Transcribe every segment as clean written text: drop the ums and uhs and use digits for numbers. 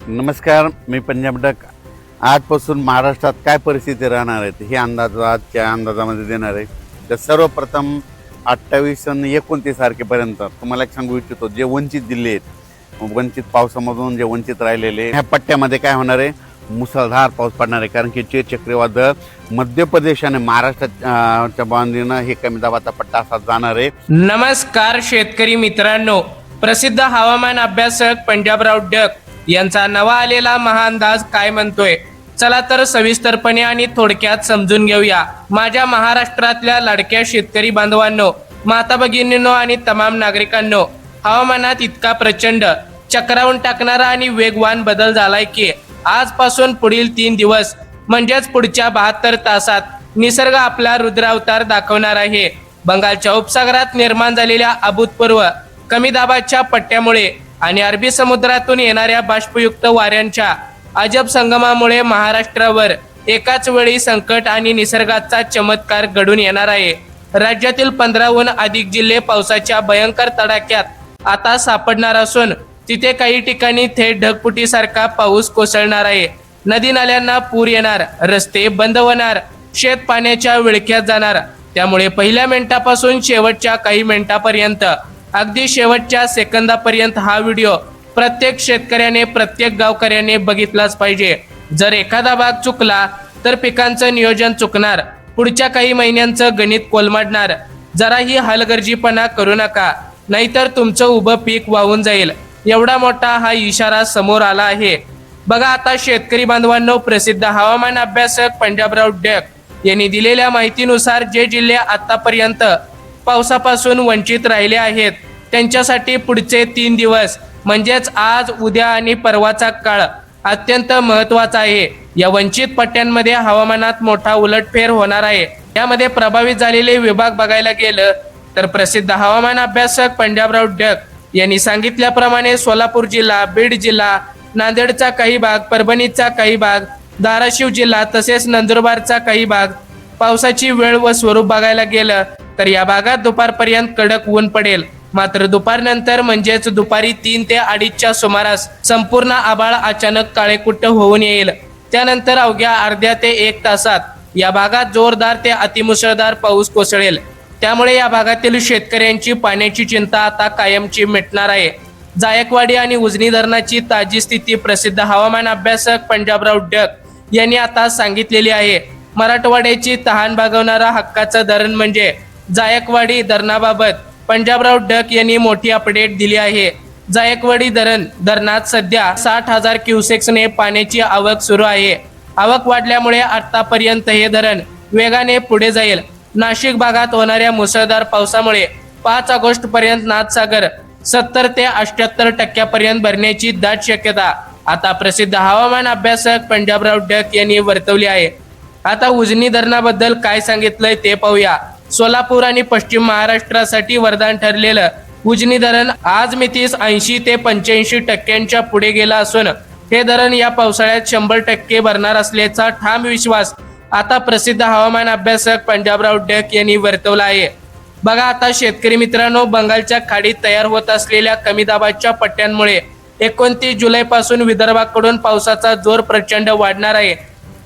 नमस्कार, मी पंजाब डक. आजपासून महाराष्ट्रात काय परिस्थिती राहणार आहे हे अंदाज आजच्या अंदाजामध्ये देणार आहे. तर सर्वप्रथम 28 आणि 29 तारखेपर्यंत तुम्हाला एक सांगू इच्छितो, जे वंचित जिल्हे आहेत, वंचित पावसामधून जे वंचित राहिलेले, ह्या पट्ट्यामध्ये काय होणार आहे, मुसळधार पाऊस पडणार आहे. कारण की जे चक्रीवादळ मध्य प्रदेश आणि महाराष्ट्राच्या बांधीनं हे कमी दाबाचा पट्टा असा जाणार आहे. नमस्कार शेतकरी मित्रांनो, प्रसिद्ध हवामान अभ्यासक पंजाबराव डक यांचा नवा आलेला महाअंदाज काय म्हणतोय, चला तर सविस्तरपणे आणि थोडक्यात समजून घेऊया. माझ्या महाराष्ट्रातल्या लाडक्या शेतकरी बांधवांनो, माता भगिनींनो आणि तमाम नागरिकांनो, हवामानात इतका प्रचंड चक्रावून टाकणारा आणि वेगवान बदल झालाय की आजपासून पुढील 3 दिवस म्हणजेच पुढच्या 72 तासात निसर्ग आपला रुद्रावतार दाखवणार आहे. बंगालच्या उपसागरात निर्माण झालेल्या अभूतपूर्व कमी दाबाच्या पट्ट्यामुळे आणि अरबी समुद्रातून येणाऱ्या बाष्पयुक्त वाऱ्यांच्या अजब संगमामुळे महाराष्ट्रावर एकाच वेळी संकट आणि निसर्गाचा चमत्कार घडून येणार आहे. राज्यातील 15हून अधिक जिल्हे पावसाच्या भयंकर तडाख्यात आता सापडणार असून तिथे काही ठिकाणी थेट ढगफुटीसारखा पाऊस कोसळणार आहे. नदी नाल्यांना पूर येणार, रस्ते बंद होणार, शेत पाण्याच्या विळख्यात जाणार. त्यामुळे पहिल्या मिनिटापासून शेवटच्या काही मिनिटापर्यंत, अगदी शेवटच्या सेकंदापर्यंत हा व्हिडिओ प्रत्येक शेतकऱ्याने, प्रत्येक गावकऱ्याने बघितलाच पाहिजे. जर एखादा भाग चुकला तर पिकांचं नियोजन चुकणार, पुढच्या काही महिन्यांचं गणित कोलमडणार. जराही हलगर्जीपणा करू नका, नाहीतर तुमचं उभं पीक वाहून जाईल. एवढा मोठा हा इशारा समोर आला आहे. बघा आता शेतकरी बांधवांनो, प्रसिद्ध हवामान अभ्यासक पंजाबराव डक यांनी दिलेल्या माहितीनुसार जे जिल्हे आतापर्यंत पावसापासून वंचित राहिले आहेत त्यांच्यासाठी पुढचे 3 दिवस म्हणजेच आज, उद्या आणि परवाचा काळ अत्यंत महत्त्वाचा आहे. या वंचित पट्ट्यांमध्ये हवामानात मोठा उलटफेर होणार आहे. यामध्ये प्रभावित झालेले विभाग बघायला गेलं तर प्रसिद्ध हवामान अभ्यासक पंजाबराव डक यांनी सांगितल्याप्रमाणे सोलापूर जिल्हा, बीड जिल्हा, नांदेडचा काही भाग, परभणीचा काही भाग, धाराशिव जिल्हा तसेच नंदुरबारचा काही भाग. पावसाची वेळ व स्वरूप बघायला गेलं तर या भागात दुपारपर्यंत कडक ऊन पडेल. मात्र दुपारनंतर म्हणजेच दुपारी 3 ते 2:30च्या सुमारास संपूर्ण आभाळ अचानक काळेकुट्ट होऊन येईल. त्यानंतर अवघ्या अर्ध्या ते 1 तासात या भागात जोरदार ते अतिमुसळधार पाऊस कोसळेल. त्यामुळे या भागातील शेतकऱ्यांची पाण्याची चिंता आता कायमची मिटणार आहे. जायकवाडी आणि उजनी धरणाची ताजी स्थिती प्रसिद्ध हवामान अभ्यासक पंजाबराव डक यांनी आता सांगितलेली आहे. मराठवाड्याची तहान भागवणारा हक्काचं धरण म्हणजे जायकवाडी धरणाबाबत पंजाबराव डक यांनी मोठी अपडेट दिली आहे. जायकवाडी धरणात सध्या 60,000 क्युसेक्सने पाण्याची आवक सुरू आहे. आवक वाढल्यामुळे आतापर्यंत हे धरण वेगाने पुढे जाईल. नाशिक भागात होणाऱ्या मुसळधार पावसामुळे 5 ऑगस्ट पर्यंत नाथसागर 70 ते 78% भरण्याची दाट शक्यता आता प्रसिद्ध हवामान अभ्यासक पंजाबराव डक यांनी वर्तवली आहे. आता उजनी धरणाबद्दल काय सांगितलंय ते पाहूया. सोलापूर आणि पश्चिम महाराष्ट्रासाठी वरदान ठरलेलं उजनी धरण आज मितीस 80 ते 85% पुढे गेला असून हे धरण या पावसाळ्यात 100% भरणार असल्याचा ठाम विश्वास आता प्रसिद्ध हवामान अभ्यासक पंजाबराव डक यांनी वर्तवला आहे. बघा आता शेतकरी मित्रांनो, बंगालच्या खाडीत तयार होत असलेल्या कमी दाबाच्या पट्ट्यांमुळे 29 जुलैपासून विदर्भाकडून पावसाचा जोर प्रचंड वाढणार आहे.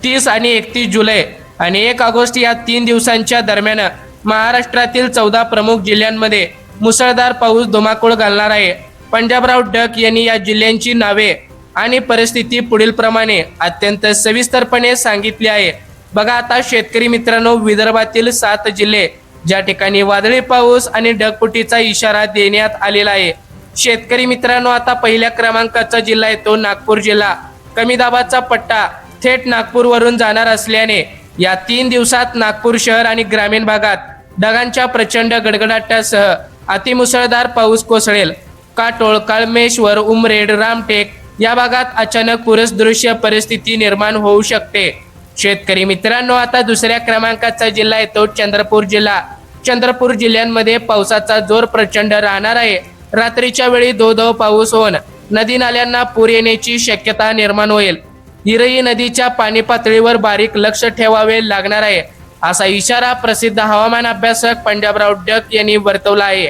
30 आणि 31 जुलै आणि 1 ऑगस्ट या 3 दिवसांच्या दरम्यान महाराष्ट्रातील 14 प्रमुख जिल्ह्यांमध्ये मुसळधार पाऊस धुमाकूळ घालणार आहे. पंजाबराव डक यांनी या जिल्ह्यांची नावे आणि परिस्थिती पुढील प्रमाणे अत्यंत सविस्तरपणे सांगितली आहे. बघा आता शेतकरी मित्रांनो, विदर्भातील 7 जिल्हे ज्या ठिकाणी वादळी पाऊस आणि ढगफुटीचा इशारा देण्यात आलेला आहे. शेतकरी मित्रांनो, आता पहिल्या क्रमांकाचा जिल्हा येतो नागपूर जिल्हा. कमी दाबाचा पट्टा थेट नागपूरवरून जाणार असल्याने या 3 दिवसात नागपूर शहर आणि ग्रामीण भागात ढगांच्या प्रचंड गडगडाटासह अतिमुसळधार पाऊस कोसळेल. काटोळ, काळमेश्वर, उमरेड, रामटेक या भागात अचानक पूरसदृश्य परिस्थिती निर्माण होऊ शकते. शेतकरी मित्रांनो, आता दुसऱ्या क्रमांकाचा जिल्हा येतो चंद्रपूर जिल्हा. चंद्रपूर जिल्ह्यांमध्ये पावसाचा जोर प्रचंड राहणार आहे. रात्रीच्या वेळी धो पाऊस होऊन नदी नाल्यांना पूर येण्याची शक्यता निर्माण होईल. इरई नदीच्या पाणी पातळीवर बारीक लक्ष ठेवावे लागणार आहे, असा इशारा प्रसिद्ध हवामान अभ्यासक पंजाबराव डक यांनी वर्तवला आहे.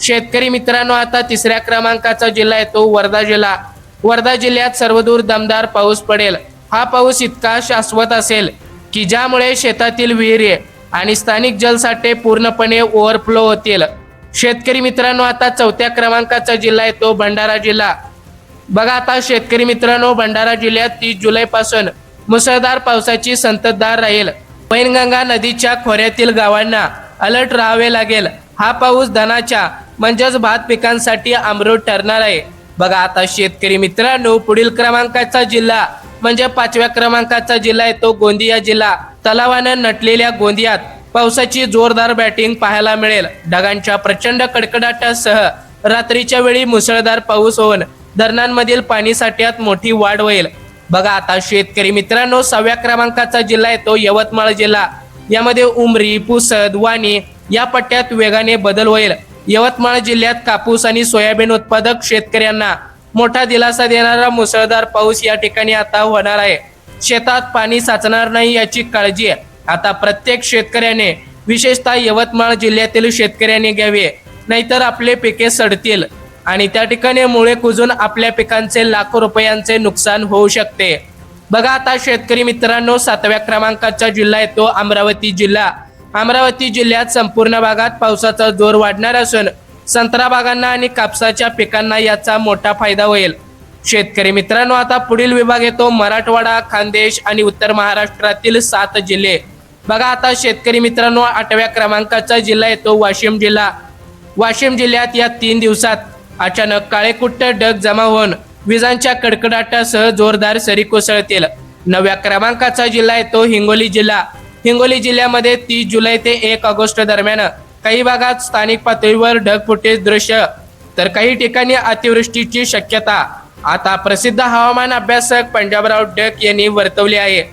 शेतकरी मित्रांनो, आता तिसऱ्या क्रमांकाचा जिल्हा येतो वर्धा जिल्हा. वर्धा जिल्ह्यात सर्वदूर दमदार पाऊस पडेल. हा पाऊस इतका शाश्वत असेल की ज्यामुळे शेतातील विहिरी आणि स्थानिक जलसाठे पूर्णपणे ओव्हरफ्लो होतील. शेतकरी मित्रांनो, आता 4थ्या क्रमांकाचा जिल्हा आहे तो भंडारा जिल्हा. बघा आता शेतकरी मित्रांनो, भंडारा जिल्ह्यात 30 जुलैपासून मुसळधार पावसाची संततधार राहील. पैनगंगा नदीच्या खोऱ्यातील गावांना अलर्ट राहावे लागेल. हा पाऊस धनाच्या म्हणजेच भात पिकांसाठी अमृत ठरणार आहे. बघा आता शेतकरी मित्रांनो, पुढील क्रमांकाचा जिल्हा म्हणजे 5व्या क्रमांकाचा जिल्हा आहे तो गोंदिया जिल्हा. तलावानं नटलेल्या गोंदियात पावसाची जोरदार बॅटिंग पाहायला मिळेल. ढगांच्या प्रचंड कडकडाटासह रात्रीच्या वेळी मुसळधार पाऊस होऊन धरणांमधील पाणी साठ्यात मोठी वाढ होईल. बघा आता शेतकरी मित्रांनो, 6व्या क्रमांकाचा जिल्हा आहे तो यवतमाळ जिल्हा. यामध्ये उमरी, पुसद, वाणी या पट्ट्यात वेगाने बदल होईल. यवतमाळ जिल्ह्यात कापूस आणि सोयाबीन उत्पादक शेतकऱ्यांना मोठा दिलासा देणारा मुसळधार पाऊस या ठिकाणी आता होणार आहे. शेतात पाणी साचणार नाही याची काळजी आता प्रत्येक शेतकऱ्याने, विशेषतः यवतमाळ जिल्ह्यातील शेतकऱ्यांनी घ्यावी, नाहीतर आपले पिके सडतील आणि त्या ठिकाणी मुळे कुजून आपल्या पिकांचे लाखो रुपयांचे नुकसान होऊ शकते. बघा आता शेतकरी मित्रांनो, 7व्या क्रमांकाचा जिल्हा आहे तो अमरावती जिल्हा. अमरावती जिल्ह्यात संपूर्ण भागात पावसाचा जोर वाढणार असून संत्रा बागांना आणि कापसाच्या पिकांना याचा मोठा फायदा होईल. शेतकरी मित्रांनो, आता पुढील विभाग येतो मराठवाडा, खानदेश आणि उत्तर महाराष्ट्रातील 7 जिल्हे. बघा आता शेतकरी मित्रांनो, 8व्या क्रमांकाचा जिल्हा येतो वाशिम जिल्हा. वाशिम जिल्ह्यात या 3 दिवसात अचानक काळेकुट्ट ढग जमा होऊन विजांच्या कडकडाटासह जोरदार सरी कोसळतील. 9व्या क्रमांकाचा जिल्हा येतो हिंगोली जिल्हा. हिंगोली जिल्ह्यामध्ये 30 जुलै ते 1 ऑगस्ट दरम्यान काही भागात स्थानिक पातळीवर ढगफुटीचे दृश्य तर काही ठिकाणी अतिवृष्टीची शक्यता आता प्रसिद्ध हवामान अभ्यासक पंजाबराव डक यांनी वर्तवली आहे.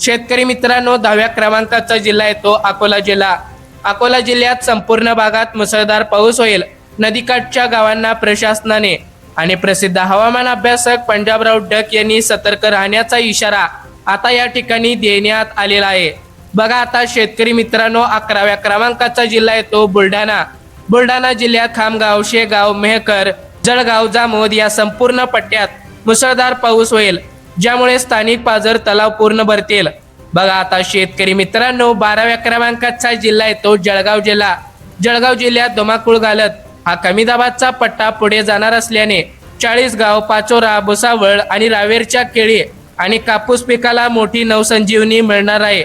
शेतकरी मित्रांनो, 10व्या क्रमांकाचा जिल्हा आहे तो अकोला जिल्हा. अकोला जिल्ह्यात संपूर्ण भागात मुसळधार पाऊस होईल. नदीकाठच्या गावांना प्रशासनाने आणि प्रसिद्ध हवामान अभ्यासक पंजाबराव डक यांनी सतर्क राहण्याचा इशारा आता या ठिकाणी देण्यात आलेला आहे. बघा आता शेतकरी मित्रांनो, 11व्या क्रमांकाचा जिल्हा आहे तो बुलढाणा. बुलढाणा जिल्ह्यात खामगाव, शेगाव, मेहकर, जळगाव, जामोद या संपूर्ण पट्ट्यात मुसळधार पाऊस होईल, ज्यामुळे स्थानिक पाझर तलाव पूर्ण भरतील. बघा आता शेतकरी मित्रांनो, 12व्या क्रमांकाचा जिल्हा आहे तो जळगाव जिल्हा. जळगाव जिल्ह्यात धुमाकूळ घालत हा कमी दाबाचा पट्टा पुढे जाणार असल्याने चाळीसगाव, पाचोरा, भुसावळ आणि रावेरच्या केळी आणि कापूस पिकाला मोठी नवसंजीवनी मिळणार आहे.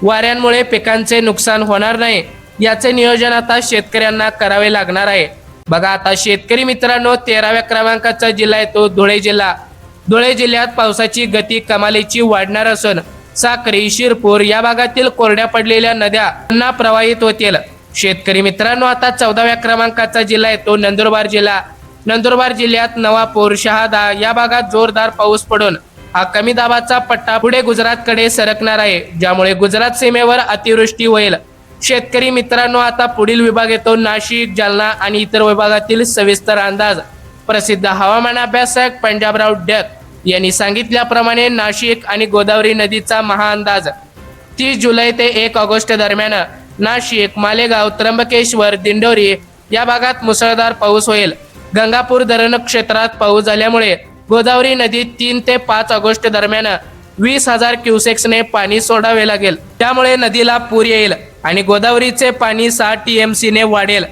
वाऱ्यांमुळे पिकांचे नुकसान होणार नाही याचे नियोजन आता शेतकऱ्यांना करावे लागणार आहे. बघा आता शेतकरी मित्रांनो, 13व्या क्रमांकाचा जिल्हा आहे तो धुळे जिल्हा. धुळे जिल्ह्यात पावसाची गती कमालीची वाढणार असून साक्री, शिरपूर या भागातील कोरड्या पडलेल्या नद्या पुन्हा प्रवाहित होतील. शेतकरी मित्रांनो, आता 14व्या क्रमांकाचा जिल्हा आहे तो नंदुरबार जिल्हा. नंदुरबार जिल्ह्यात नवापूर, शहादा या भागात जोरदार पाऊस पडून हा कमी दाबाचा पट्टा पुढे गुजरातकडे सरकणार आहे, ज्यामुळे गुजरात सीमेवर अतिवृष्टी होईल. शेतकरी मित्रांनो, आता पुढील विभाग येतो नाशिक, जालना आणि इतर विभागातील सविस्तर अंदाज. प्रसिद्ध हवामान अभ्यासक पंजाबराव डक यांनी सांगितल्याप्रमाणे नाशिक आणि गोदावरी नदीचा महाअंदाज 30 जुलै ते 1 ऑगस्ट दरम्यान नाशिक, मालेगाव, त्र्यंबकेश्वर, दिंडोरी या भागात मुसळधार पाऊस होईल. गंगापूर धरण क्षेत्रात पाऊस झाल्यामुळे गोदावरी नदीत 3 ते 5 ऑगस्ट दरम्यान 20,000 क्युसेक्सने पाणी सोडावे लागेल. त्यामुळे नदीला पूर येईल आणि गोदावरीचे पाणी 6 TMC ने वाढेल.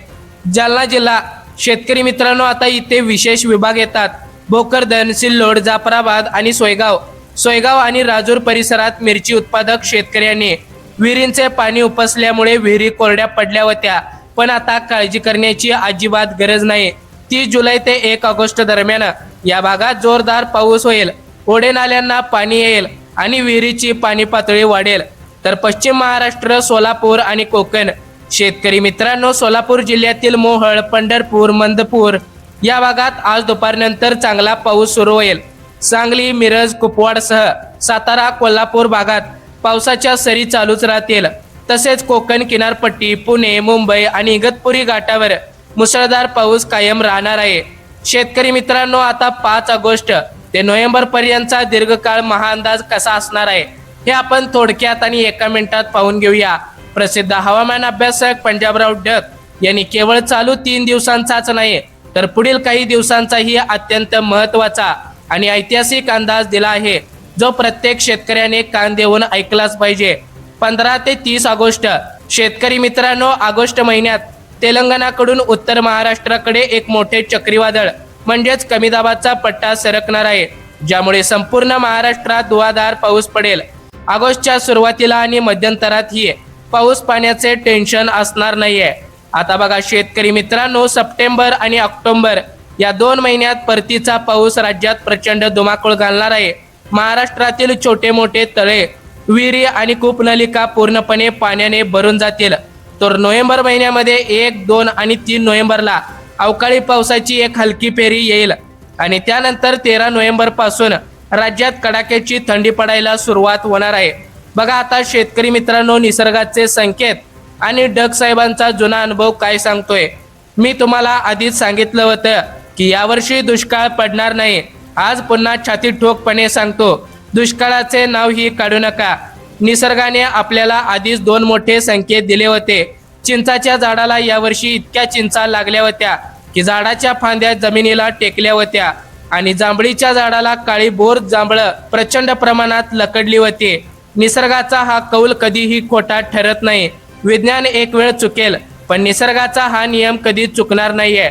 जालना जिल्हा. शेतकरी मित्रांनो, आता इथे विशेष विभाग येतात भोकरदन, सिल्लोड, जाफराबाद आणि सोयगाव आणि राजूर परिसरात मिरची उत्पादक शेतकऱ्यांनी विहिरींचे पाणी उपसल्यामुळे विहिरी कोरड्या पडल्या होत्या, पण आता काळजी करण्याची अजिबात गरज नाही. 30 जुलै ते 1 ऑगस्ट दरम्यान या भागात जोरदार पाऊस होईल. ओढे नाल्यांना पाणी येईल आणि विहिरीची पाणी पातळी वाढेल. तर पश्चिम महाराष्ट्र, सोलापूर आणि कोकण. शेतकरी मित्रांनो, सोलापूर जिल्ह्यातील मोहोळ, पंढरपूर, मंदपूर या भागात आज दुपारनंतर चांगला पाऊस सुरू होईल. सांगली, मिरज, कुपवाडसह सातारा, कोल्हापूर भागात पावसाच्या सरी चालूच राहतील. तसेच कोकण किनारपट्टी, पुणे, मुंबई आणि इगतपुरी घाटावर मुसळधार पाऊस कायम राहणार आहे. शेतकरी मित्रांनो, आता 5 ऑगस्ट ते नोव्हेंबर पर्यंतचा दीर्घकाळ महाअंदाज कसा असणार आहे हे आपण थोडक्यात आणि एका मिनिटात पाहून घेऊया. प्रसिद्ध हवामान अभ्यासक पंजाबराव डक यांनी केवळ चालू 3 दिवसांचाच नाही तर पुढील काही दिवसांचाही अत्यंत महत्त्वाचा आणि ऐतिहासिक अंदाज दिला आहे, जो प्रत्येक शेतकऱ्याने कान देऊन ऐकलाच पाहिजे. 15 ते 30 ऑगस्ट. शेतकरी मित्रांनो, ऑगस्ट महिन्यात तेलंगणाकडून उत्तर महाराष्ट्राकडे एक मोठे चक्रीवादळ म्हणजेच कमी दाबाचा पट्टा सरकणार आहे, ज्यामुळे संपूर्ण महाराष्ट्रात धुवाधार पाऊस पडेल. ऑगस्टच्या सुरुवातीला आणि मध्यंतरातही पाऊस पाण्याचे टेन्शन असणार नाहीये. आता बघा शेतकरी मित्रांनो, सप्टेंबर आणि ऑक्टोबर या 2 महिन्यात परतीचा पाऊस राज्यात प्रचंड धुमाकूळ घालणार आहे. महाराष्ट्रातील छोटे मोठे तळे, विहिरी आणि कूपनलिका पूर्णपणे पाण्याने भरून जातील. तर नोव्हेंबर महिन्यामध्ये 1, 2 आणि 3 नोव्हेंबरला अवकाळी पावसाची एक हलकी फेरी येईल आणि त्यानंतर 13 नोव्हेंबर पासून राज्यात कडाक्याची थंडी पडायला सुरुवात होणार आहे. बघा आता शेतकरी मित्रांनो, निसर्गाचे संकेत आणि डग साहेबांचा जुना अनुभव काय सांगतोय. मी तुम्हाला आधीच सांगितलं होतं की यावर्षी दुष्काळ पडणार नाही. आज पुन्हा छाती ठोकपणे सांगतो, दुष्काळाचे नावही काढू नका. निसर्गाने आपल्याला आधीच 2 मोठे संकेत दिले होते. चिंचाच्या झाडाला यावर्षी इतक्या चिंचा लागल्या होत्या की झाडाच्या फांद्या जमिनीला टेकल्या होत्या आणि जांभळीच्या झाडाला काळी बोर जांभळं प्रचंड प्रमाणात लकडली होती. निसर्गाचा हा कौल कधीही खोटा ठरत नाही. विज्ञान एक वेळ चुकेल, पण निसर्गाचा हा नियम कधी चुकणार नाहीये.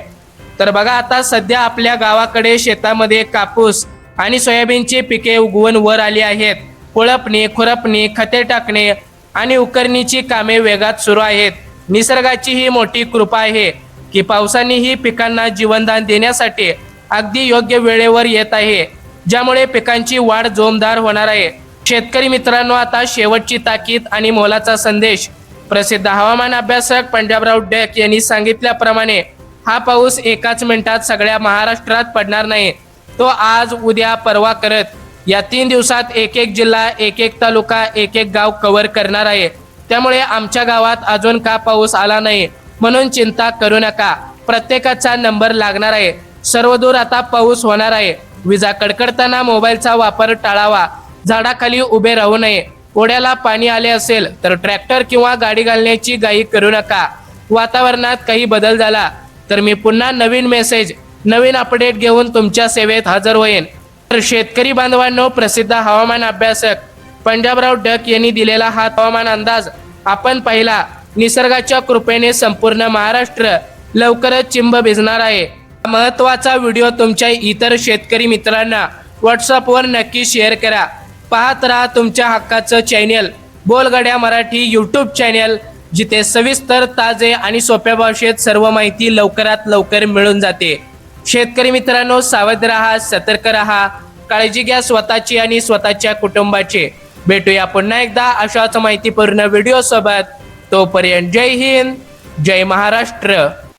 तर बघा आता सध्या आपल्या गावाकडे शेतामध्ये कापूस आणि सोयाबीनची पिके उगवून वर आली आहेत. कोळपणी, खुरपणी, खते टाकणे आणि उकरणीची कामे वेगात सुरू आहेत. निसर्गाची ही मोठी कृपा आहे की पावसाने ही पिकांना जीवनदान देण्यासाठी अगदी योग्य वेळेवर येत आहे, ज्यामुळे पिकांची वाढ जोमदार होणार आहे. शेतकरी मित्रांनो, आता शेवटची ताकीद आणि मोलाचा संदेश. प्रसिद्ध हवामान अभ्यासक पंजाबराव डक यांनी सांगितल्याप्रमाणे हा पाऊस एकाच मिनिटात सगळ्या महाराष्ट्रात पडणार नाही. तो आज, उद्या, परवा करत या 3 दिवसात एक जिल्हा, एक तालुका, एक गाव कव्हर करणार आहे. त्यामुळे आमच्या गावात अजून का पाऊस आला नाही म्हणून चिंता करू नका. प्रत्येकाचा नंबर लागणार आहे. सर्वदूर आता पाऊस होणार आहे. विजा कडकडताना मोबाईलचा वापर टाळावा. झाडाखाली उभे राहू नये. ओढ्याला पाणी आले असेल तर ट्रॅक्टर किंवा गाडी घालण्याची घाई करू नका. वातावरणात काही बदल झाला तर मी पुन्हा नवीन मेसेज, नवीन अपडेट घेऊन तुमच्या सेवेत हजर होईन. तर शेतकरी बांधवांनो, प्रसिद्ध हवामान अभ्यासक पंजाबराव डक यांनी दिलेला हा हवामान अंदाज आपण पाहिला. निसर्गाच्या कृपेने संपूर्ण महाराष्ट्र लवकरच चिंब भिजणार आहे. महत्त्वाचा व्हिडिओ तुमच्या इतर शेतकरी मित्रांना व्हॉट्सअपवर नक्की शेअर करा. पाहत राहा तुमच्या हक्काचं चॅनेल बोलगड्या मराठी यूट्यूब चॅनेल, जिथे सविस्तर, ताजे आणि सोप्या भाषेत सर्व माहिती लवकरात लवकर मिळून जाते. शेतकरी मित्रांनो, सावध राहा, सतर्क राहा, काळजी घ्या स्वतःची आणि स्वतःच्या कुटुंबाची. भेटूया पुन्हा एकदा अशाच माहितीपूर्ण व्हिडिओ सोबत. तोपर्यंत जय हिंद, जय महाराष्ट्र.